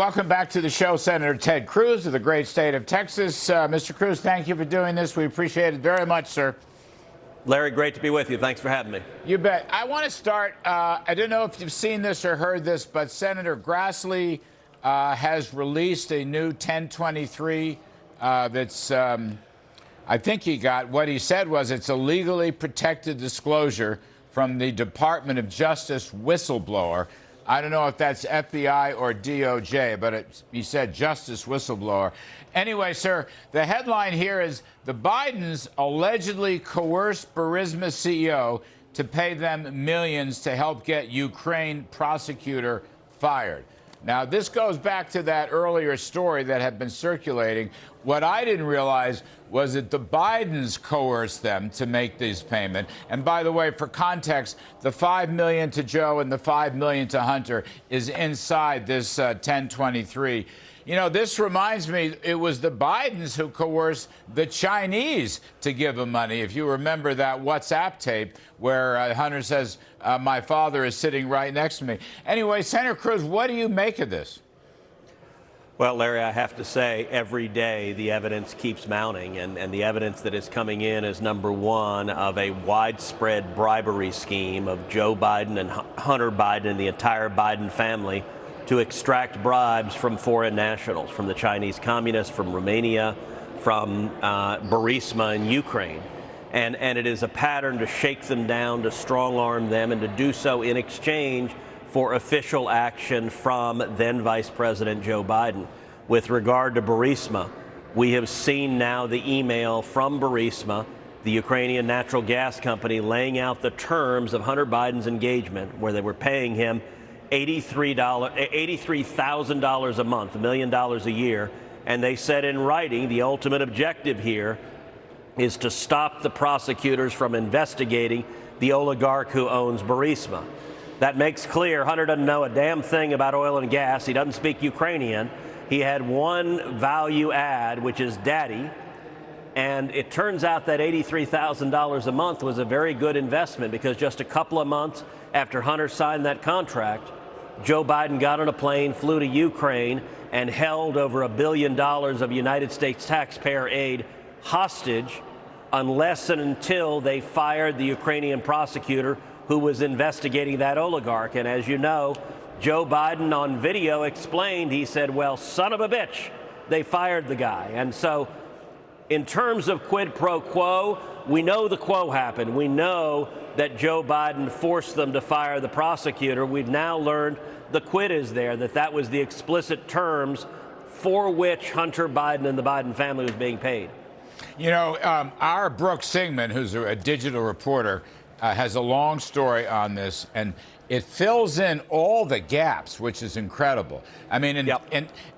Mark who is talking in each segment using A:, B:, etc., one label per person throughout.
A: Welcome back to the show, Senator Ted Cruz of the great state of Texas. Mr. Cruz, thank you for doing this. We appreciate it very much, sir.
B: Larry, great to be with you. Thanks for having me.
A: You bet. I want to start, I don't know if you've seen this or heard this, but Senator Grassley has released a new 1023 that's, I think he got, what he said was it's a legally protected disclosure from the Department of Justice whistleblower. I don't know if that's FBI or DOJ, but he said justice whistleblower. Anyway, sir, the headline here is the Bidens allegedly coerced Burisma CEO to pay them millions to help get Ukraine prosecutor fired. Now, this goes back to that earlier story that had been circulating. What I didn't realize was that the Bidens coerced them to make this payment. And by the way, for context, the $5 million to Joe and the $5 million to Hunter is inside this 1023. You know, this reminds me, it was the Bidens who coerced the Chinese to give them money. If you remember that WhatsApp tape where Hunter says, my father is sitting right next to me. Anyway, Senator Cruz, what do you make of this?
B: Well, Larry, I have to say, every day the evidence keeps mounting, and the evidence that is coming in is, number one, of a widespread bribery scheme of Joe Biden and Hunter Biden and the entire Biden family to extract bribes from foreign nationals, from the Chinese communists, from Romania, from Burisma in Ukraine. And it is a pattern to shake them down, to strong-arm them, and to do so in exchange for official action from then Vice President Joe Biden. With regard to Burisma, we have seen now the email from Burisma, the Ukrainian natural gas company, laying out the terms of Hunter Biden's engagement, where they were paying him $83,000 a month, $1 million a year. And they said in writing, the ultimate objective here is to stop the prosecutors from investigating the oligarch who owns Burisma. That makes clear Hunter doesn't know a damn thing about oil and gas. He doesn't speak Ukrainian. He had one value add, which is daddy. And it turns out that $83,000 a month was a very good investment, because just a couple of months after Hunter signed that contract, Joe Biden got on a plane, flew to Ukraine, and held over $1 billion of United States taxpayer aid hostage unless and until they fired the Ukrainian prosecutor who was investigating that oligarch. And as you know, Joe Biden on video explained, he said, well, son of a bitch, they fired the guy. And so in terms of quid pro quo, we know the quo happened. We know that Joe Biden forced them to fire the prosecutor. We've now learned the quid is there, that was the explicit terms for which Hunter Biden and the Biden family was being paid.
A: You know, our Brooke Singman, who's a digital reporter, has a long story on this, and it fills in all the gaps, which is incredible. I mean,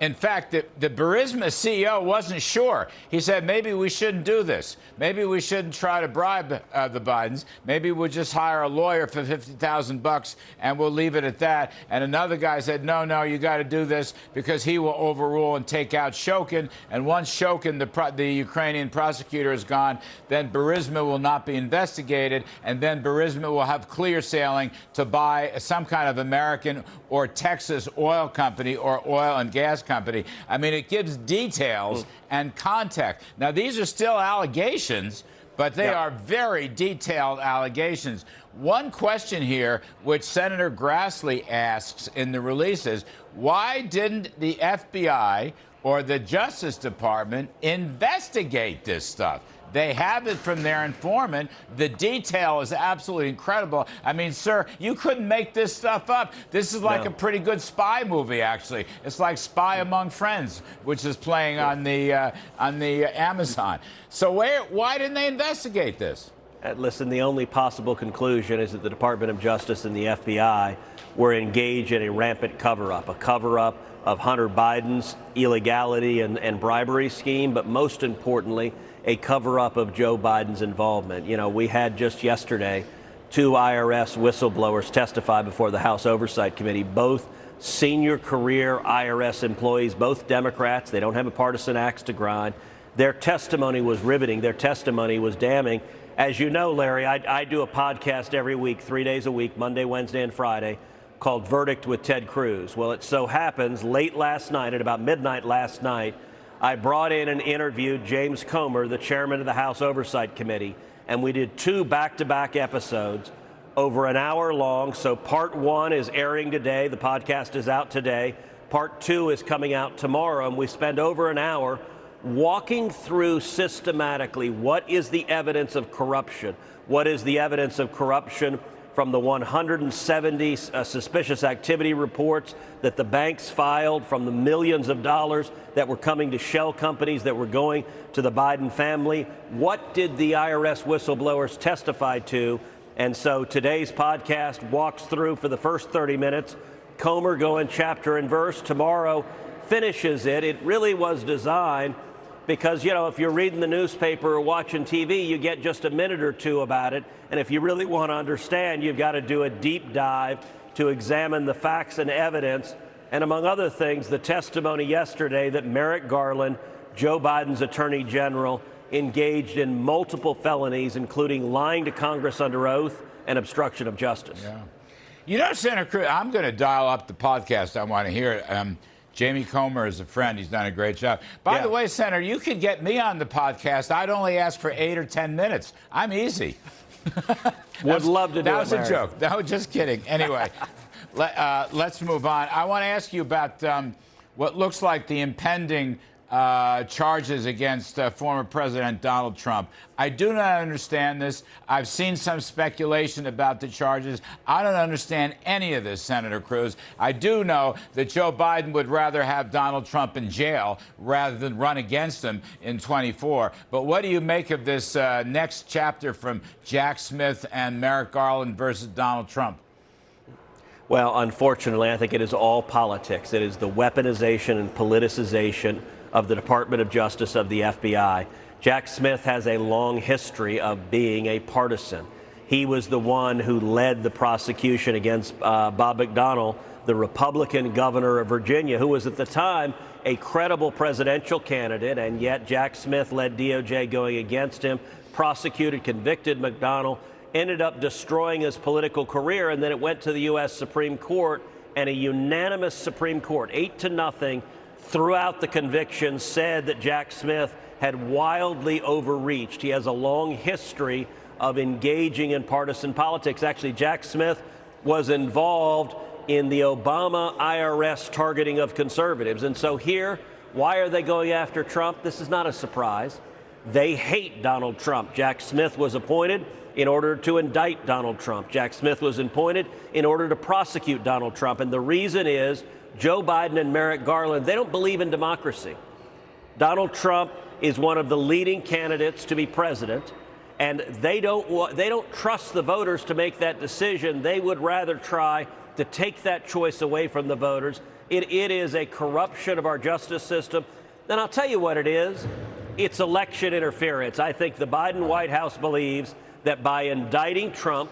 A: in fact, the Burisma CEO wasn't sure. He said, maybe we shouldn't do this. Maybe we shouldn't try to bribe the Bidens. Maybe we'll just hire a lawyer for $50,000 and we'll leave it at that. And another guy said, no, you got to do this because he will overrule and take out Shokin. And once Shokin, the Ukrainian prosecutor, is gone, then Burisma will not be investigated, and then Burisma will have clear sailing to buy some kind of American or Texas oil company or oil and gas company. I mean, it gives details and context. Now, these are still allegations, but they are very detailed allegations. One question here, which Senator Grassley asks in the release, is why didn't the FBI or the Justice Department investigate this stuff? They have it from their informant. The detail is absolutely incredible. I mean, sir, you couldn't make this stuff up. This is like a pretty good spy movie, actually. It's like Spy Among Friends, which is playing on the Amazon. So why didn't they investigate this?
B: Listen, the only possible conclusion is that the Department of Justice and the FBI were engaged in a rampant cover-up, of Hunter Biden's illegality and bribery scheme, but most importantly, a cover-up of Joe Biden's involvement. You know, we had just yesterday 2 IRS whistleblowers testify before the House Oversight Committee, both senior career IRS employees, both Democrats. They don't have a partisan axe to grind. Their testimony was riveting. Their testimony was damning. As you know, Larry, I do a podcast every week, 3 days a week, Monday, Wednesday, and Friday, called Verdict with Ted Cruz. Well, it so happens late last night, at about midnight last night, I brought in and interviewed James Comer, the chairman of the House Oversight Committee, and we did 2 back-to-back episodes over an hour long. So part 1 is airing today. The podcast is out today. Part 2 is coming out tomorrow, and we spend over an hour walking through systematically what is the evidence of corruption. What is the evidence of corruption from the 170 suspicious activity reports that the banks filed, from the millions of dollars that were coming to shell companies that were going to the Biden family? What did the IRS whistleblowers testify to? And so today's podcast walks through for the first 30 minutes. Comer going chapter and verse. Tomorrow finishes it. It really was designed because, you know, if you're reading the newspaper or watching TV, you get just a minute or 2 about it. And if you really want to understand, you've got to do a deep dive to examine the facts and evidence. And among other things, the testimony yesterday that Merrick Garland, Joe Biden's attorney general, engaged in multiple felonies, including lying to Congress under oath and obstruction of justice.
A: Yeah. You know, Senator Cruz, I'm going to dial up the podcast. I want to hear it. Jamie Comer is a friend. He's done a great job. By the way, Senator, you could get me on the podcast. I'd only ask for 8 or 10 minutes. I'm easy.
B: Would love to do it.
A: That was a joke. No, just kidding. Anyway, let's move on. I want to ask you about what looks like the impending charges against former President Donald Trump. I do not understand this. I've seen some speculation about the charges. I don't understand any of this, Senator Cruz. I do know that Joe Biden would rather have Donald Trump in jail rather than run against him in 24. But what do you make of this next chapter from Jack Smith and Merrick Garland versus Donald Trump?
B: Well, unfortunately, I think it is all politics. It is the weaponization and politicization of the Department of Justice, of the FBI. Jack Smith has a long history of being a partisan. He was the one who led the prosecution against Bob McDonnell, the Republican governor of Virginia, who was at the time a credible presidential candidate, and yet Jack Smith led DOJ going against him, prosecuted, convicted McDonnell, ended up destroying his political career, and then it went to the U.S. Supreme Court, and a unanimous Supreme Court, 8-0, throughout the conviction, said that Jack Smith had wildly overreached. He has a long history of engaging in partisan politics. Actually, Jack Smith was involved in the Obama IRS targeting of conservatives. And so here, why are they going after Trump? This is not a surprise. They hate Donald Trump. Jack Smith was appointed in order to indict Donald Trump. Jack Smith was appointed in order to prosecute Donald Trump. And the reason is Joe Biden and Merrick Garland, they don't believe in democracy. Donald Trump is one of the leading candidates to be president, and they don't trust the voters to make that decision. They would rather try to take that choice away from the voters. It is a corruption of our justice system. And I'll tell you what it is. It's election interference. I think the Biden White House believes that by indicting Trump,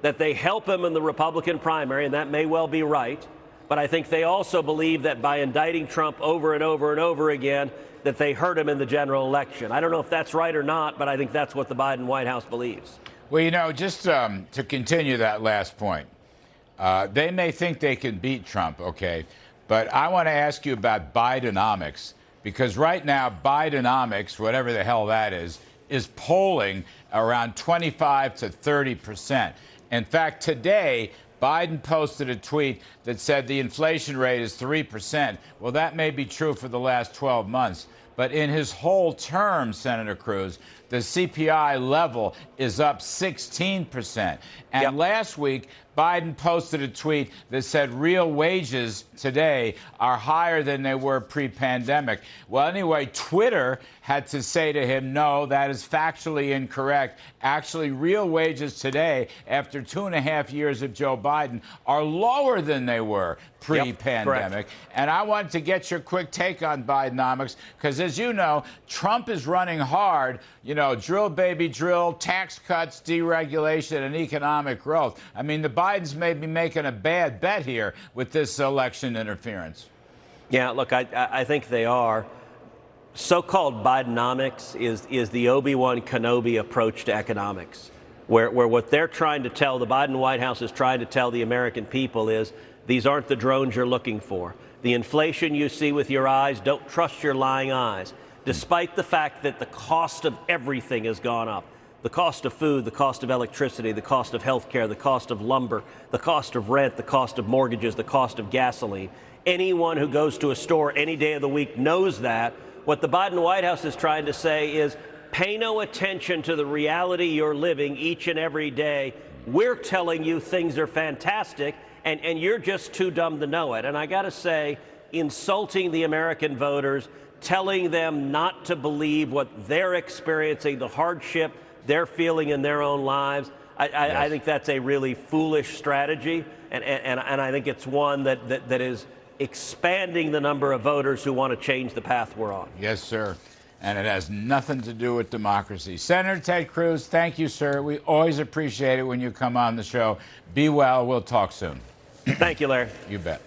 B: that they help him in the Republican primary, and that may well be right. But I think they also believe that by indicting Trump over and over and over again, that they hurt him in the general election. I don't know if that's right or not, but I think that's what the Biden White House believes.
A: Well, you know, just to continue that last point, they may think they can beat Trump, okay? But I want to ask you about Bidenomics, because right now, Bidenomics, whatever the hell that is polling around 25 to 30%. In fact, today, Biden posted a tweet that said the inflation rate is 3%. Well, that may be true for the last 12 months. But in his whole term, Senator Cruz, the CPI level is up 16%. And last week, Biden posted a tweet that said real wages today are higher than they were pre-pandemic. Well, anyway, Twitter had to say to him, no, that is factually incorrect. Actually, real wages today, after 2.5 years of Joe Biden, are lower than they were pre-pandemic. And I wanted to get your quick take on Bidenomics, because as you know, Trump is running hard, you know, drill, baby, drill, tax cuts, deregulation, and economic growth. I mean, the Bidens may be making a bad bet here with this election interference.
B: Yeah, look, I think they are. So-called Bidenomics is the Obi-Wan Kenobi approach to economics. where what they're trying to tell, the Biden White House is trying to tell the American people is, these aren't the drones you're looking for. The inflation you see with your eyes, don't trust your lying eyes. Despite the fact that the cost of everything has gone up, the cost of food, the cost of electricity, the cost of health care, the cost of lumber, the cost of rent, the cost of mortgages, the cost of gasoline. Anyone who goes to a store any day of the week knows that. What the Biden White House is trying to say is, pay no attention to the reality you're living each and every day. We're telling you things are fantastic, and you're just too dumb to know it. And I got to say, insulting the American voters, telling them not to believe what they're experiencing, the hardship they're feeling in their own lives, I think that's a really foolish strategy, and I think it's one that is expanding the number of voters who want to change the path we're on.
A: Yes, sir. And it has nothing to do with democracy. Senator Ted Cruz, thank you, sir. We always appreciate it when you come on the show. Be well. We'll talk soon.
B: Thank you, Larry.
A: You bet.